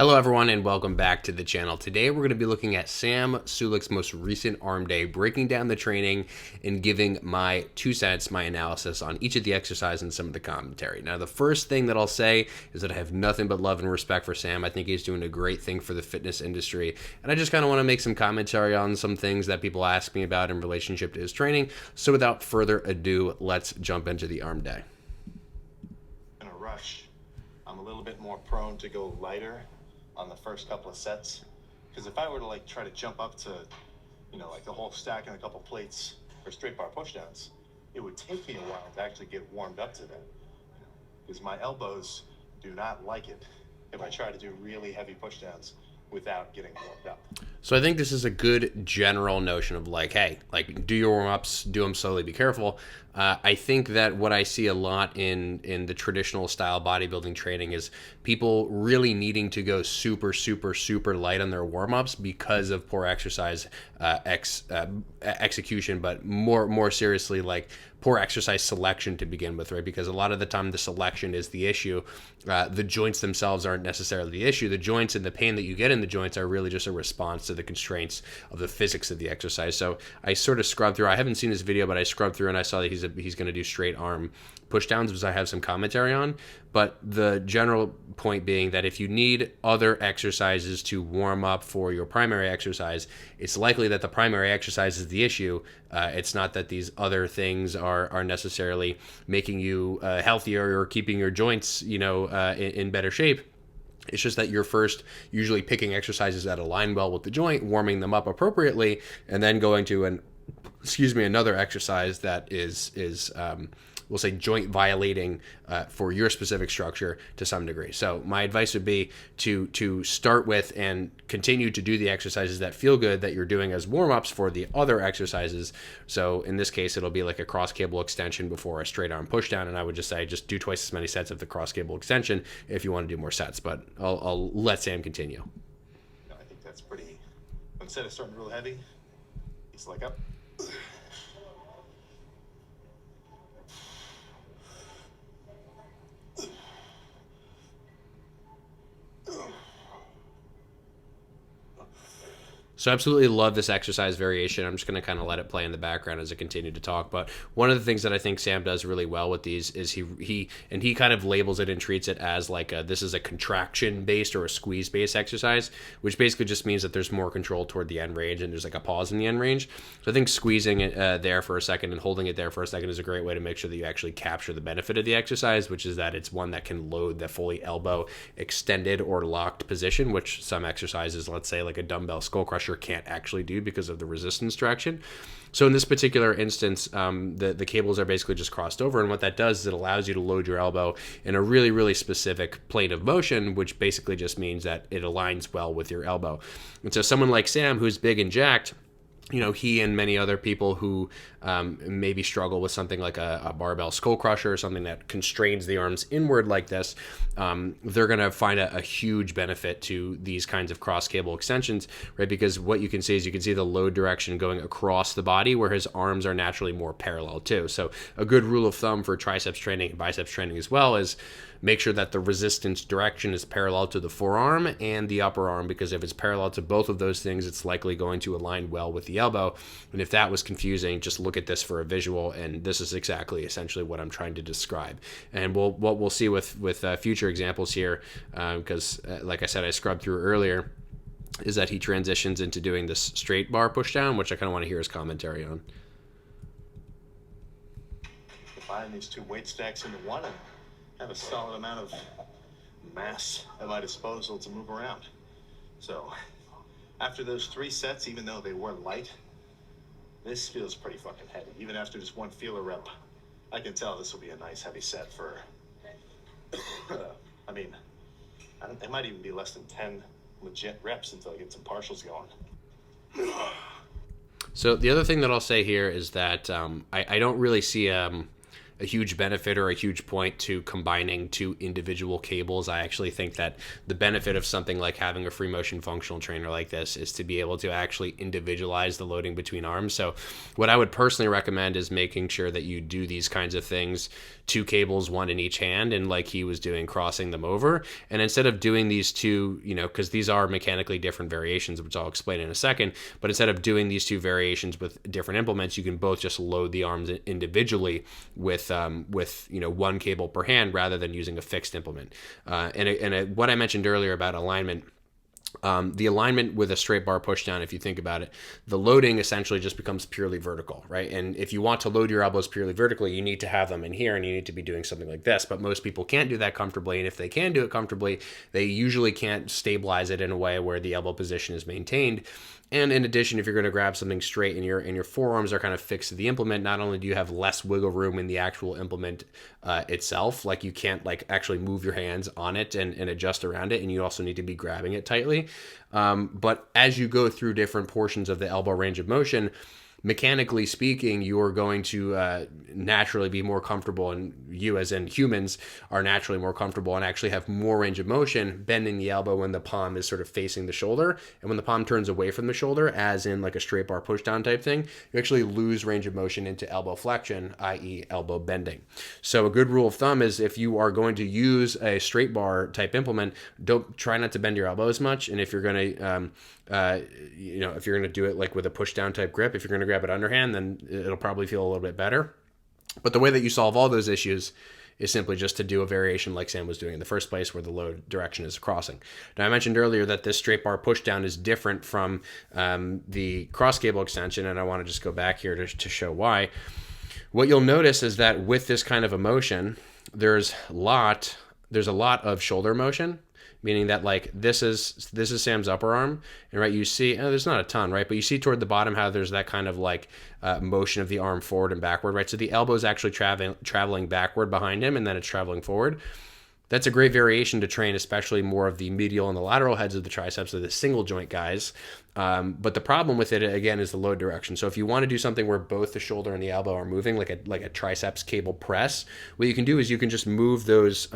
Hello everyone and welcome back to the channel. Today we're going to be looking at Sam Sulek's most recent arm day, breaking down the training and giving my 2 cents, my analysis on each of the exercises and some of the commentary. Now the first thing that I'll say is that I have nothing but love and respect for Sam. I think he's doing a great thing for the fitness industry, and I just kind of want to make some commentary on some things that people ask me about in relationship to his training. So without further ado, let's jump into the arm day. In a rush, I'm a little bit more prone to go lighter on the first couple of sets, because if I were to try to jump up to the whole stack and a couple plates for straight bar pushdowns, it would take me a while to actually get warmed up to that, because my elbows do not like it if I try to do really heavy pushdowns without getting warmed up. So I think this is a good general notion of hey, do your warm-ups, do them slowly, be careful. I think that what I see a lot in the traditional style bodybuilding training is people really needing to go super, super, super light on their warm-ups because of poor exercise execution, but more seriously, poor exercise selection to begin with, right? Because a lot of the time the selection is the issue. The joints themselves aren't necessarily the issue. The joints and the pain that you get in the joints are really just a response to the constraints of the physics of the exercise. So I sort of scrubbed through. I haven't seen this video, but I scrubbed through and I saw that he's going to do straight arm pushdowns, which I have some commentary on. But the general point being that if you need other exercises to warm up for your primary exercise, it's likely that the primary exercise is the issue. It's not that these other things are necessarily making you healthier or keeping your joints, in better shape. It's just that you're first usually picking exercises that align well with the joint, warming them up appropriately, and then going to another exercise that is we'll say joint violating for your specific structure to some degree. So my advice would be to start with and continue to do the exercises that feel good that you're doing as warm-ups for the other exercises. So in this case, it'll be like a cross cable extension before a straight arm pushdown, and I would just say just do twice as many sets of the cross cable extension if you want to do more sets. But I'll let Sam continue. I think that's pretty. Instead of starting real heavy, it's up. So absolutely love this exercise variation. I'm just going to kind of let it play in the background as I continue to talk. But one of the things that I think Sam does really well with these is he kind of labels it and treats it as this is a contraction based or a squeeze based exercise, which basically just means that there's more control toward the end range and there's a pause in the end range. So I think squeezing it there for a second and holding it there for a second is a great way to make sure that you actually capture the benefit of the exercise, which is that it's one that can load the fully elbow extended or locked position, which some exercises, let's say like a dumbbell skull crusher, can't actually do because of the resistance direction. So in this particular instance, the cables are basically just crossed over, and what that does is it allows you to load your elbow in a really, really specific plane of motion, which basically just means that it aligns well with your elbow. And so someone like Sam, who's big and jacked, he and many other people who maybe struggle with something like a barbell skull crusher or something that constrains the arms inward like this, they're going to find a huge benefit to these kinds of cross cable extensions, right? Because what you can see is you can see the load direction going across the body where his arms are naturally more parallel too. So a good rule of thumb for triceps training and biceps training as well is make sure that the resistance direction is parallel to the forearm and the upper arm, because if it's parallel to both of those things, it's likely going to align well with the elbow. And if that was confusing, just look at this for a visual, and this is exactly essentially what I'm trying to describe. And what we'll see with future examples here, because like I said, I scrubbed through earlier, is that he transitions into doing this straight bar pushdown, which I kind of want to hear his commentary on. Combine these two weight stacks into one and have a solid amount of mass at my disposal to move around. So after those 3 sets, even though they were light, this feels pretty fucking heavy. Even after just one feeler rep, I can tell this will be a nice heavy set for it might even be less than 10 legit reps until I get some partials going. So the other thing that I'll say here is that I don't really see a huge benefit or a huge point to combining two individual cables. I actually think that the benefit of something like having a free motion functional trainer like this is to be able to actually individualize the loading between arms. So what I would personally recommend is making sure that you do these kinds of things, 2 cables, 1 in each hand, and like he was doing, crossing them over. And instead of doing these two, because these are mechanically different variations, which I'll explain in a second, but instead of doing these 2 variations with different implements, you can both just load the arms individually with 1 cable per hand rather than using a fixed implement. What I mentioned earlier about alignment, the alignment with a straight bar pushdown, if you think about it, the loading essentially just becomes purely vertical, right? And if you want to load your elbows purely vertically, you need to have them in here and you need to be doing something like this. But most people can't do that comfortably. And if they can do it comfortably, they usually can't stabilize it in a way where the elbow position is maintained. And in addition, if you're going to grab something straight and your forearms are kind of fixed to the implement, not only do you have less wiggle room in the actual implement itself, like you can't like actually move your hands on it and adjust around it, and you also need to be grabbing it tightly. But as you go through different portions of the elbow range of motion, mechanically speaking, you are going to naturally be more comfortable, and you as in humans are naturally more comfortable and actually have more range of motion bending the elbow when the palm is sort of facing the shoulder. And when the palm turns away from the shoulder, as in like a straight bar push down type thing, you actually lose range of motion into elbow flexion, i.e. elbow bending. So a good rule of thumb is if you are going to use a straight bar type implement, don't try not to bend your elbow as much. And if you're going to if you're going to do it like with a push down type grip, if you're going to grab it underhand, then it'll probably feel a little bit better. But the way that you solve all those issues is simply just to do a variation like Sam was doing in the first place, where the load direction is crossing. Now, I mentioned earlier that this straight bar push down is different from the cross cable extension, and I want to just go back here to show why. What you'll notice is that with this kind of a motion, there's a lot of shoulder motion, meaning that like this is Sam's upper arm, and right, you see there's not a ton, right, but you see toward the bottom how there's that kind of like motion of the arm forward and backward, right? So the elbow is actually traveling backward behind him, and then it's traveling forward. That's a great variation to train, especially more of the medial and the lateral heads of the triceps, or the single joint guys. But the problem with it, again, is the load direction. So if you want to do something where both the shoulder and the elbow are moving, like a triceps cable press, what you can do is you can just move those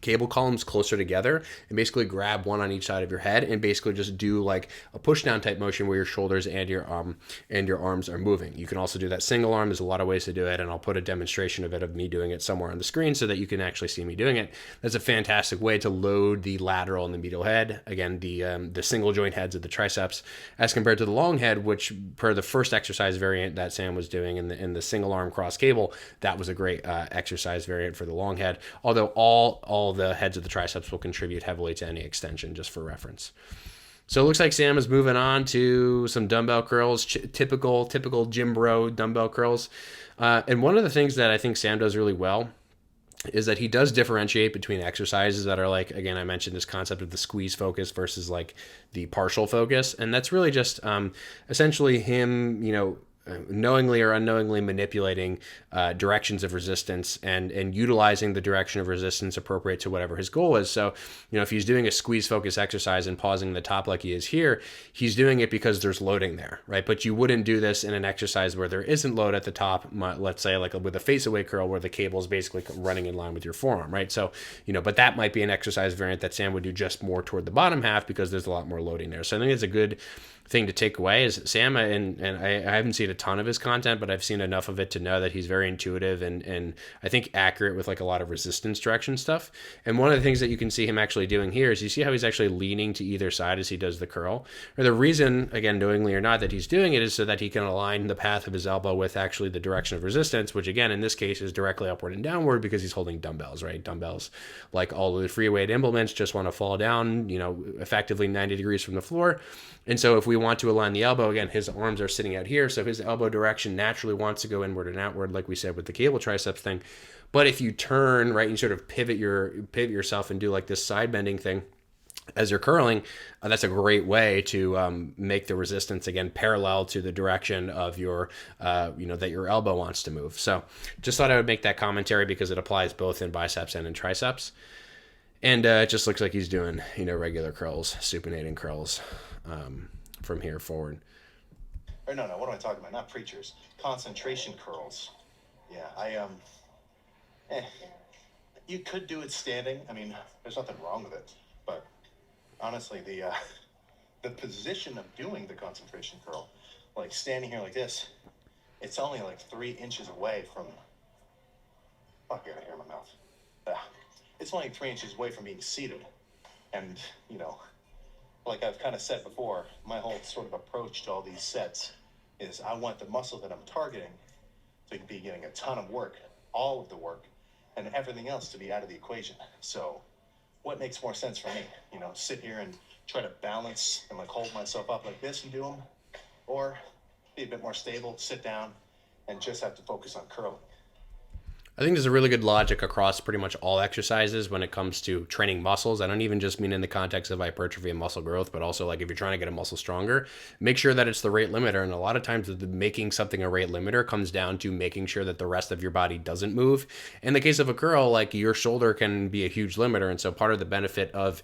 cable columns closer together and basically grab one on each side of your head and basically just do like a push down type motion where your shoulders and your arms are moving. You can also do that single arm. There's a lot of ways to do it, and I'll put a demonstration of it, of me doing it, somewhere on the screen so that you can actually see me doing it. That's a fantastic way to load the lateral and the medial head. Again, the single joint heads of the triceps, as compared to the long head, which per the first exercise variant that Sam was doing in the single arm cross cable, that was a great exercise variant for the long head. Although all the heads of the triceps will contribute heavily to any extension, just for reference. So it looks like Sam is moving on to some dumbbell curls, typical gym bro dumbbell curls. And one of the things that I think Sam does really well is that he does differentiate between exercises that are like, again, I mentioned this concept of the squeeze focus versus like the partial focus. And that's really just essentially him, knowingly or unknowingly manipulating directions of resistance and utilizing the direction of resistance appropriate to whatever his goal is. So, if he's doing a squeeze focus exercise and pausing the top like he is here, he's doing it because there's loading there, right? But you wouldn't do this in an exercise where there isn't load at the top, let's say like with a face away curl where the cable is basically running in line with your forearm, right? So, but that might be an exercise variant that Sam would do just more toward the bottom half because there's a lot more loading there. So I think it's a good thing to take away is Sam, and I haven't seen a ton of his content, but I've seen enough of it to know that he's very intuitive and I think accurate with like a lot of resistance direction stuff. And one of the things that you can see him actually doing here is you see how he's actually leaning to either side as he does the curl. Or the reason, again, knowingly or not, that he's doing it is so that he can align the path of his elbow with actually the direction of resistance, which again, in this case is directly upward and downward because he's holding dumbbells, right? Dumbbells, like all of the free weight implements, just want to fall down, effectively 90 degrees from the floor. And so if we want to align the elbow, again, his arms are sitting out here, so his elbow direction naturally wants to go inward and outward, like we said with the cable triceps thing. But if you turn, right, and you sort of pivot yourself and do like this side bending thing as you're curling, that's a great way to make the resistance, again, parallel to the direction of your, that your elbow wants to move. So just thought I would make that commentary because it applies both in biceps and in triceps. And it just looks like he's doing, regular curls, supinating curls from here forward. Or no, what am I talking about? Not preachers. Concentration curls. Yeah, Eh, you could do it standing. I mean, there's nothing wrong with it. But honestly, the position of doing the concentration curl, like standing here like this, it's only like 3 inches away from. Fuck, I gotta hear my mouth. Ah, it's only 3 inches away from being seated, and you know, like I've kind of said before, my whole sort of approach to all these sets is I want the muscle that I'm targeting to be getting a ton of work, all of the work, and everything else to be out of the equation. So what makes more sense for me? You know, sit here and try to balance and like hold myself up like this and do them, or be a bit more stable, sit down, and just have to focus on curling. I think there's a really good logic across pretty much all exercises when it comes to training muscles. I don't even just mean in the context of hypertrophy and muscle growth, but also like if you're trying to get a muscle stronger, make sure that it's the rate limiter. And a lot of times making something a rate limiter comes down to making sure that the rest of your body doesn't move. In the case of a curl, like your shoulder can be a huge limiter. And so part of the benefit of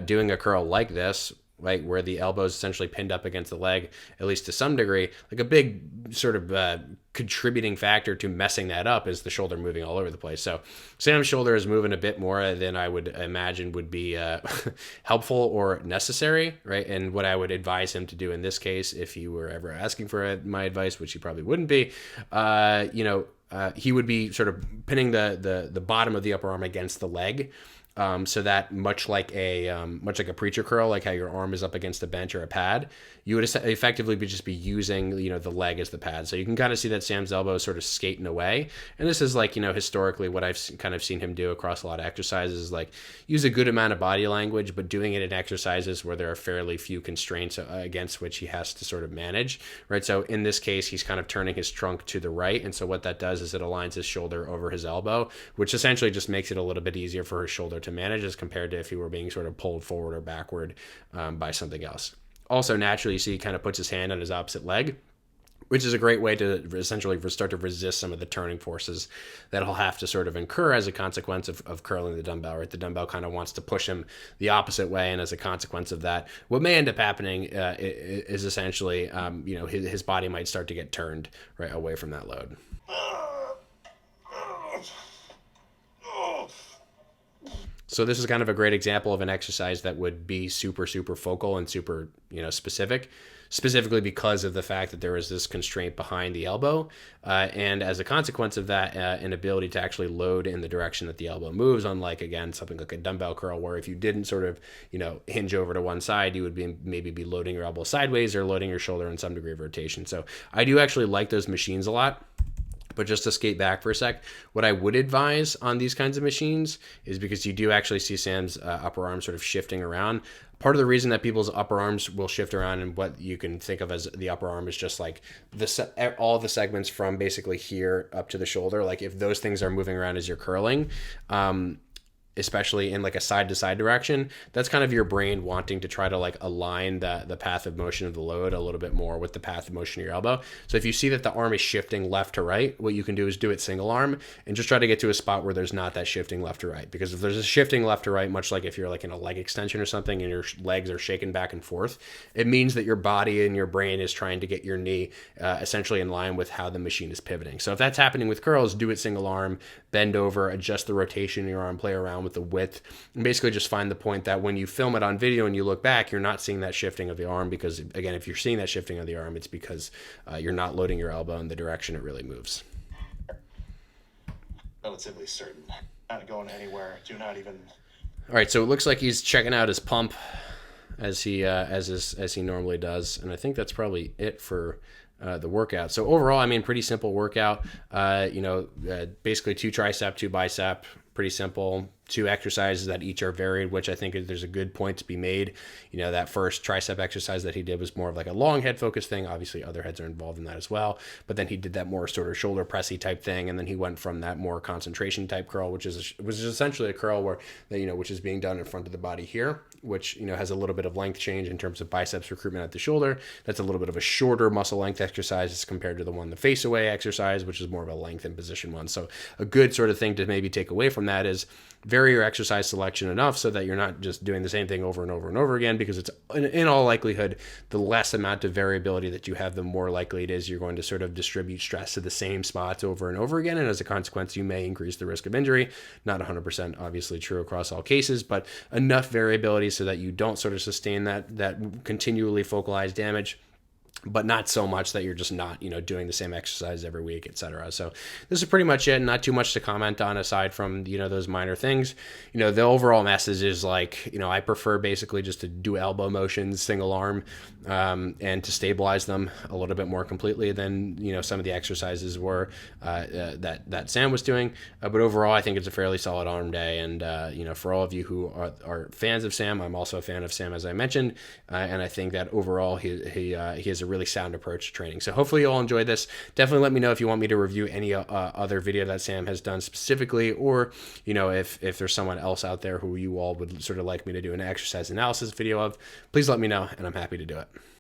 doing a curl like this, right, where the elbow is essentially pinned up against the leg, at least to some degree, like a big sort of contributing factor to messing that up is the shoulder moving all over the place. So Sam's shoulder is moving a bit more than I would imagine would be helpful or necessary, right? And what I would advise him to do in this case, if he were ever asking for my advice, which he probably wouldn't be, he would be sort of pinning the bottom of the upper arm against the leg. So that much like a preacher curl, like how your arm is up against a bench or a pad, you would effectively just be using the leg as the pad. So you can kind of see that Sam's elbow is sort of skating away, and this is like historically what I've kind of seen him do across a lot of exercises, like use a good amount of body language, but doing it in exercises where there are fairly few constraints against which he has to sort of manage, right? So in this case, he's kind of turning his trunk to the right, and so what that does is it aligns his shoulder over his elbow, which essentially just makes it a little bit easier for his shoulder to manage as compared to if he were being sort of pulled forward or backward by something else. Also, naturally, you see he kind of puts his hand on his opposite leg, which is a great way to essentially start to resist some of the turning forces that he'll have to sort of incur as a consequence of curling the dumbbell, right? The dumbbell kind of wants to push him the opposite way, and as a consequence of that, what may end up happening is essentially, his body might start to get turned right away from that load. So this is kind of a great example of an exercise that would be super, super focal and super, specifically because of the fact that there is this constraint behind the elbow. And as a consequence of that, an ability to actually load in the direction that the elbow moves, unlike, again, something like a dumbbell curl, where if you didn't sort of, hinge over to one side, you would maybe be loading your elbow sideways or loading your shoulder in some degree of rotation. So I do actually like those machines a lot. But just to skate back for a sec, what I would advise on these kinds of machines is because you do actually see Sam's upper arm sort of shifting around. Part of the reason that people's upper arms will shift around, and what you can think of as the upper arm, is just like all the segments from basically here up to the shoulder. Like if those things are moving around as you're curling, especially in like a side to side direction, that's kind of your brain wanting to try to like align the path of motion of the load a little bit more with the path of motion of your elbow. So if you see that the arm is shifting left to right, what you can do is do it single arm and just try to get to a spot where there's not that shifting left to right. Because if there's a shifting left to right, much like if you're like in a leg extension or something and your legs are shaking back and forth, it means that your body and your brain is trying to get your knee essentially in line with how the machine is pivoting. So if that's happening with curls, do it single arm, bend over, adjust the rotation of your arm, play around with the width, and basically just find the point that when you film it on video and you look back, you're not seeing that shifting of the arm, because again, if you're seeing that shifting of the arm, it's because you're not loading your elbow in the direction it really moves. Relatively certain. Not going anywhere. Do not even. All right, so it looks like he's checking out his pump as he normally does, and I think that's probably it for the workout. So overall, I mean, pretty simple workout. Basically 2 tricep, 2 bicep. Pretty simple. 2 exercises that each are varied, which I think there's a good point to be made. That first tricep exercise that he did was more of like a long head focus thing. Obviously other heads are involved in that as well, but then he did that more sort of shoulder pressy type thing, and then he went from that more concentration type curl, which is essentially a curl where which is being done in front of the body here, which has a little bit of length change in terms of biceps recruitment at the shoulder. That's a little bit of a shorter muscle length exercise as compared to the one, the face away exercise, which is more of a length and position one. So a good sort of thing to maybe take away from that is vary your exercise selection enough so that you're not just doing the same thing over and over and over again, because it's in all likelihood, the less amount of variability that you have, the more likely it is you're going to sort of distribute stress to the same spots over and over again. And as a consequence, you may increase the risk of injury. Not 100% obviously true across all cases, but enough variability so that you don't sort of sustain that continually focalized damage, but not so much that you're just not, doing the same exercise every week, etc. So this is pretty much it. Not too much to comment on aside from, those minor things. The overall message is like, I prefer basically just to do elbow motions, single arm, and to stabilize them a little bit more completely than, some of the exercises were that Sam was doing. But overall, I think it's a fairly solid arm day. And, for all of you who are fans of Sam, I'm also a fan of Sam, as I mentioned. And I think that overall he has a really sound approach to training. So hopefully you'll enjoy this. Definitely let me know if you want me to review any other video that Sam has done specifically, or if there's someone else out there who you all would sort of like me to do an exercise analysis video of. Please let me know, and I'm happy to do it.